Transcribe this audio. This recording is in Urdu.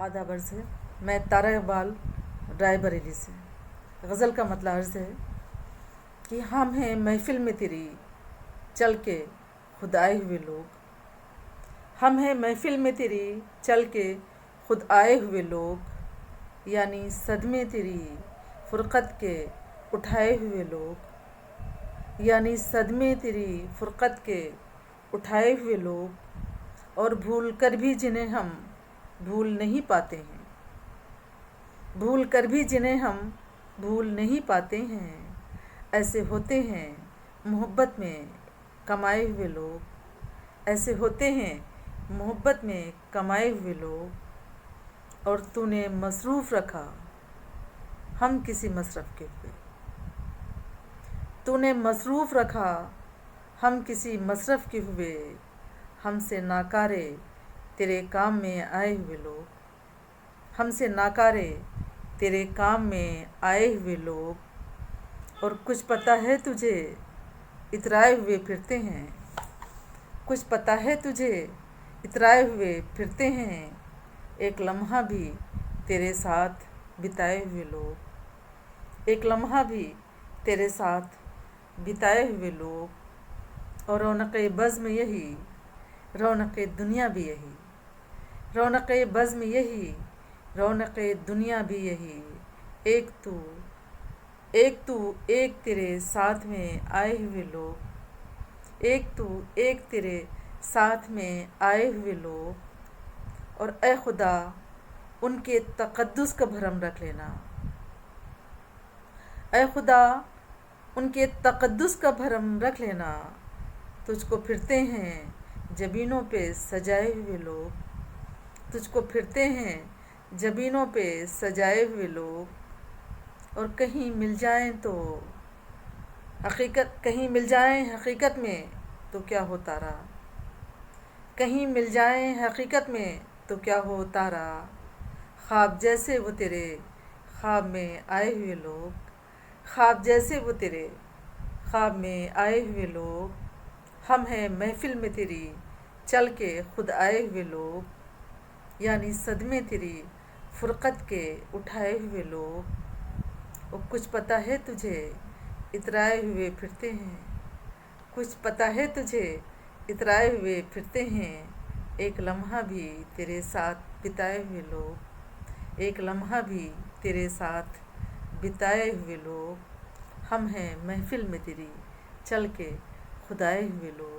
آداب عرض ہے۔ میں تارہ اقبال رائے بریلی سے۔ غزل کا مطلع عرض ہے کہ ہم ہیں محفل میں تیری چل کے خود آئے ہوئے لوگ، ہم ہیں محفل میں تیری چل کے خود آئے ہوئے لوگ، یعنی صدمے تیری فرقت کے اٹھائے ہوئے لوگ، یعنی صدمے تیری فرقت کے اٹھائے ہوئے لوگ، اور بھول کر بھی جنہیں ہم بھول نہیں پاتے ہیں، بھول کر بھی جنہیں ہم بھول نہیں پاتے ہیں، ایسے ہوتے ہیں محبت میں کمائے ہوئے لوگ، ایسے ہوتے ہیں محبت میں کمائے ہوئے لوگ، اور تو نے مصروف رکھا ہم کسی مصرف کے ہوئے، تو نے مصروف رکھا ہم کسی مصرف کے ہوئے، ہم سے ناکارے تیرے کام میں آئے ہوئے لوگ، ہم سے ناکارے تیرے کام میں آئے ہوئے لوگ، اور کچھ پتہ ہے تجھے اترائے ہوئے پھرتے ہیں، کچھ پتہ ہے تجھے اترائے ہوئے پھرتے ہیں، ایک لمحہ بھی تیرے ساتھ بتائے ہوئے لوگ، ایک لمحہ بھی تیرے ساتھ بتائے ہوئے لوگ، اور رونق بزم یہی، رونق دنیا بھی یہی، رونق بزم یہی، رونق دنیا بھی یہی، ایک تو ایک تیرے ساتھ میں آئے ہوئے لوگ، ایک تو ایک تیرے ساتھ میں آئے ہوئے لوگ، اور اے خدا ان کے تقدس کا بھرم رکھ لینا، اے خدا ان کے تقدس کا بھرم رکھ لینا، تجھ کو پھرتے ہیں جبینوں پہ سجائے ہوئے لوگ، تجھ کو پھرتے ہیں جبینوں پہ سجائے ہوئے لوگ، اور کہیں مل جائیں تو حقیقت، کہیں مل جائیں حقیقت میں تو کیا ہو تارا، کہیں مل جائیں حقیقت میں تو کیا ہو تارا، خواب جیسے وہ تیرے خواب میں آئے ہوئے لوگ، خواب جیسے وہ تیرے خواب میں آئے ہوئے لوگ، ہم ہیں محفل میں تیری چل کے خود آئے ہوئے لوگ، یعنی صدمے تیری فرقت کے اٹھائے ہوئے لوگ، اور کچھ پتہ ہے تجھے اترائے ہوئے پھرتے ہیں، کچھ پتہ ہے تجھے اترائے ہوئے پھرتے ہیں، ایک لمحہ بھی تیرے ساتھ بتائے ہوئے لوگ، ایک لمحہ بھی تیرے ساتھ بتائے ہوئے لوگ، ہم ہیں محفل میں تیری چل کے خود آئے ہوئے لوگ۔